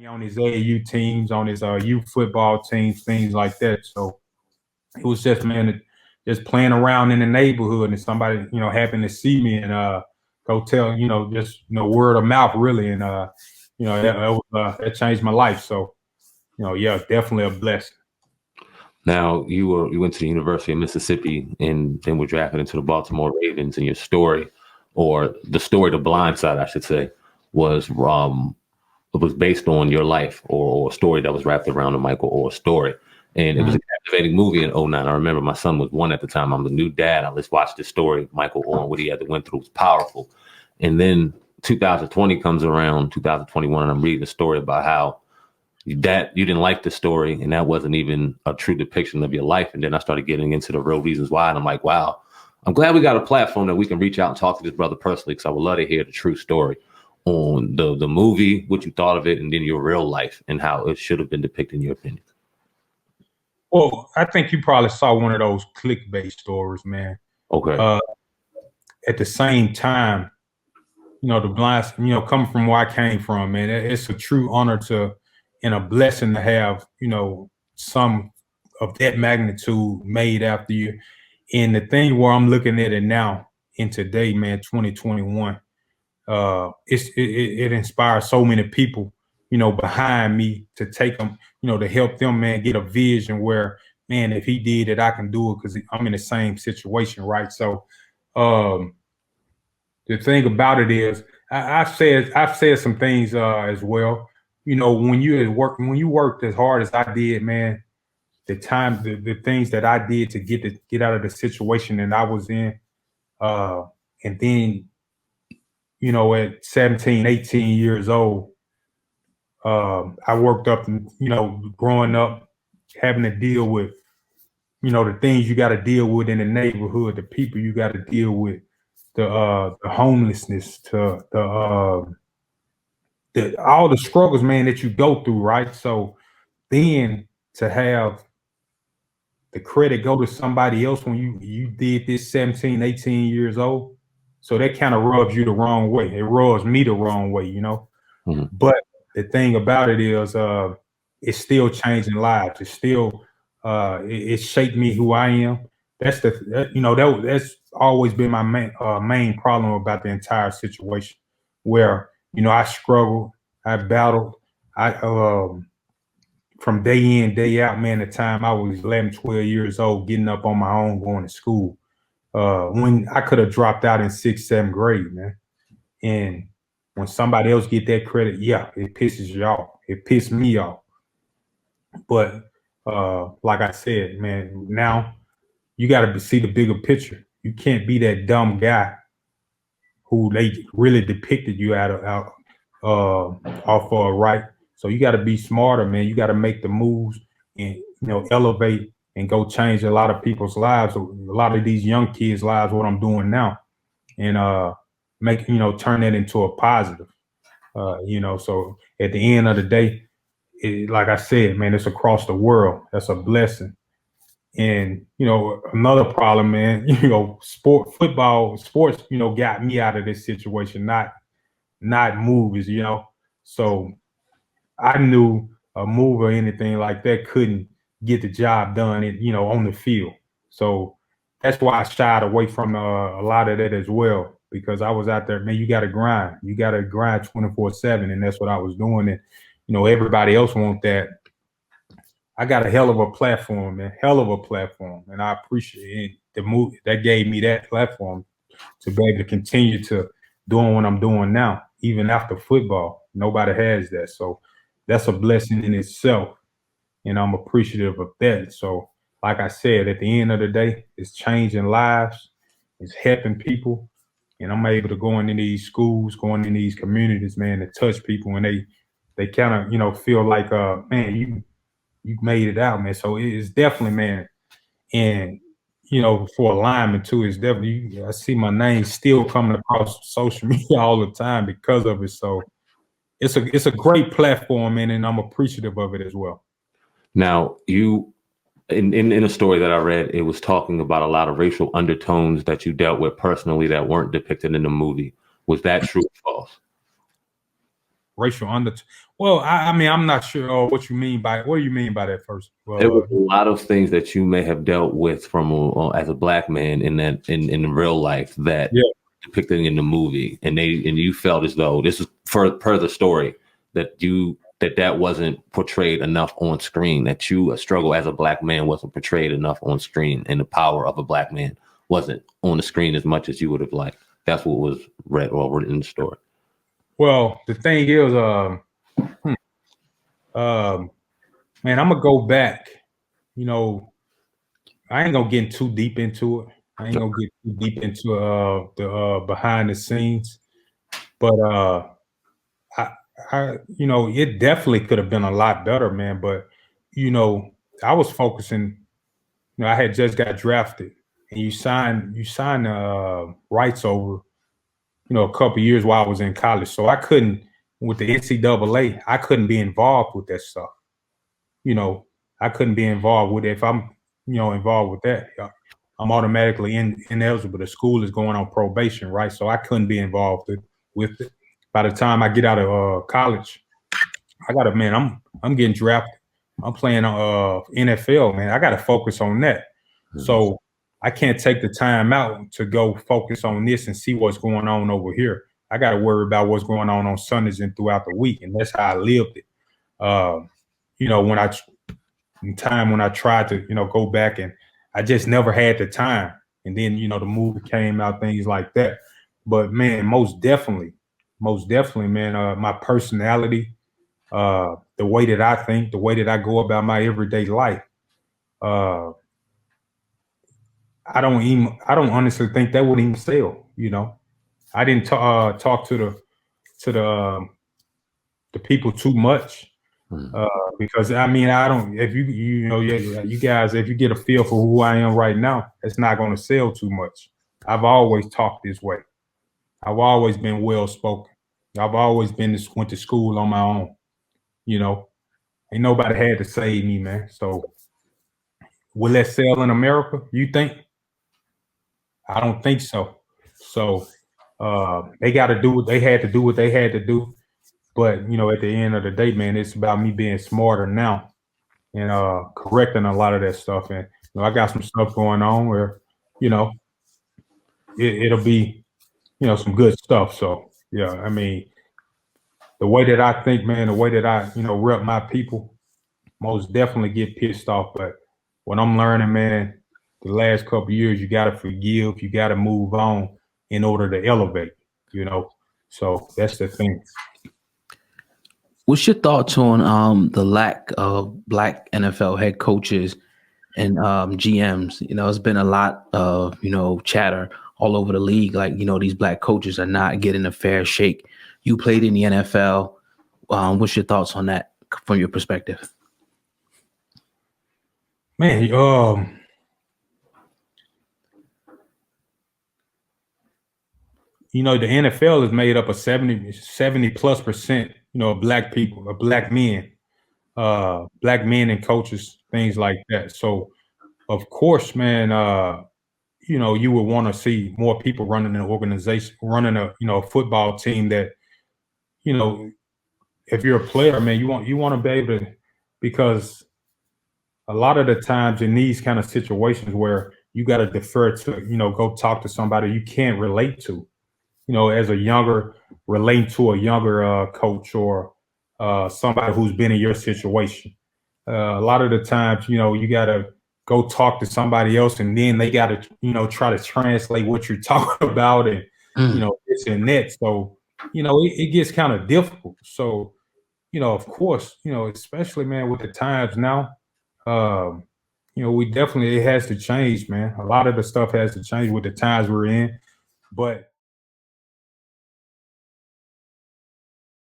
on his AAU teams, on his youth football teams, things like that. So it was just, man, just playing around in the neighborhood, and somebody, happened to see me and go tell, just word of mouth, really, and that changed my life. So, yeah, definitely a blessing. Now, you went to the University of Mississippi and then were drafted into the Baltimore Ravens, and your story, or the story, The Blind Side, I should say, was based on your life, or a story that was wrapped around the Michael Oher story. And it was a captivating movie in 2009. I remember my son was 1 at the time. I'm a new dad. I just watched this story, Michael Oher, what he had to went through was powerful. And then 2020 comes around, 2021, and I'm reading a story about how that you didn't like the story, and that wasn't even a true depiction of your life. And then I started getting into the real reasons why, and I'm like, wow, I'm glad we got a platform that we can reach out and talk to this brother personally, because I would love to hear the true story on the movie, what you thought of it, and then your real life and how it should have been depicted in your opinion. Well, I think you probably saw one of those clickbait stories, man. Okay. At the same time, the blind, coming from where I came from, man, it's a true honor and a blessing to have, some of that magnitude made after you. And the thing where I'm looking at it now in today, man, 2021, it inspires so many people, behind me to take them, to help them, man, get a vision where, man, if he did it, I can do it, because I'm in the same situation, right? So the thing about it is, I've said some things as well. When you worked as hard as I did, man, the things that I did to get out of the situation that I was in, and then, at 17, 18 years old, I worked up, growing up, having to deal with, the things you got to deal with in the neighborhood, the people you got to deal with, the homelessness, to all the struggles, man, that you go through, right? So then to have the credit go to somebody else when you did this 17, 18 years old, so that kind of rubs you the wrong way. It rubs me the wrong way, But the thing about it is, it's still changing lives. It's still, it shaped me who I am. That's that's always been my main problem about the entire situation, where, I struggled, I battled, from day in, day out, man. The time I was 11, 12 years old, getting up on my own, going to school, when I could have dropped out in 6th, 7th grade, man. And when somebody else get that credit, yeah, it pisses you off. It pissed me off. But like I said, man, now you got to see the bigger picture. You can't be that dumb guy who they really depicted you off right. So you got to be smarter, man. You got to make the moves and, elevate and go change a lot of people's lives, a lot of these young kids' lives, what I'm doing now, and turn that into a positive. So at the end of the day, like I said, man, it's across the world. That's a blessing. And, another problem, man, sports, got me out of this situation, not movies, So I knew a movie or anything like that couldn't get the job done, on the field. So that's why I shied away from a lot of that as well, because I was out there, man, you got to grind. You got to grind 24/7, and that's what I was doing. And, everybody else want that. I got a hell of a platform, man, hell of a platform, and I appreciate it. The movie that gave me that platform to be able to continue to doing what I'm doing now, even after football. Nobody has that, so that's a blessing in itself, and I'm appreciative of that. So, like I said, at the end of the day, it's changing lives, it's helping people, and I'm able to go into these schools, going in these communities, man, to touch people, and they kind of, feel like, man, you made it out, man. So it's definitely, man, and for a lineman too, it's definitely, I see my name still coming across social media all the time because of it. So it's a great platform, man, and I'm appreciative of it as well. Now, you in a story that I read, it was talking about a lot of racial undertones that you dealt with personally that weren't depicted in the movie. Was that true or false? racial under. Well, I mean, I'm not sure what you mean by what do you mean by that first? There was a lot of things that you may have dealt with from as a black man in real life that depicted in the movie, and you felt as though this is per the story that wasn't portrayed enough on screen, that a struggle as a black man wasn't portrayed enough on screen, and the power of a black man wasn't on the screen as much as you would have liked. That's what was read or written in the story. Well, the thing is, man, I'm gonna go back. You know, I ain't gonna get too deep into it. I ain't gonna get too deep into the behind the scenes, but I you know, it definitely could have been a lot better, man. But you know, I was focusing. You know, I had just got drafted, and you signed the rights over. You know, a couple years while I was in college, so I couldn't with the NCAA. I couldn't be involved with that stuff. You know, I couldn't be involved with it. If I'm, involved with that, I'm automatically ineligible. The school is going on probation, right? So I couldn't be involved with it. By the time I get out of college, I'm getting drafted. I'm playing NFL, man. I got to focus on that. Mm-hmm. So I can't take the time out to go focus on this and see what's going on over here. I got to worry about what's going on Sundays and throughout the week, and that's how I lived it. When I tried to, go back, and I just never had the time. And then, the movie came out, things like that. But man, most definitely, man, my personality, the way that I think, the way that I go about my everyday life, I don't honestly think that would even sell. I didn't talk to the people too much. Because I mean, I don't. If you guys, if you get a feel for who I am right now, it's not going to sell too much. I've always talked this way. I've always been well spoken. I've always went to school on my own. Ain't nobody had to save me, man. So will that sell in America? You think? I don't think so. So they got to do what they had to do. What they had to do. But at the end of the day, man, it's about me being smarter now and correcting a lot of that stuff. And I got some stuff going on where it'll be some good stuff. So yeah, I mean, the way that I think, man, the way that I rep my people, most definitely get pissed off. But what I'm learning, man, the last couple of years, you got to forgive, you got to move on in order to elevate. So that's the thing. What's your thoughts on the lack of black NFL head coaches and GMs? It's been a lot of, chatter all over the league. Like, these black coaches are not getting a fair shake. You played in the NFL. What's your thoughts on that from your perspective? Man, the NFL is made up of 70+%, black people, black men and coaches, things like that. So, of course, man, you would want to see more people running an organization, running a football team that, if you're a player, man, you want to be able to, because a lot of the times in these kind of situations where you got to defer to, go talk to somebody you can't relate to, as relating to a younger coach or somebody who's been in your situation. A lot of the times, you got to go talk to somebody else, and then they got to, try to translate what you're talking about, and this and that. So, it gets kind of difficult. So, of course, especially, man, with the times now, it has to change, man. A lot of the stuff has to change with the times we're in. But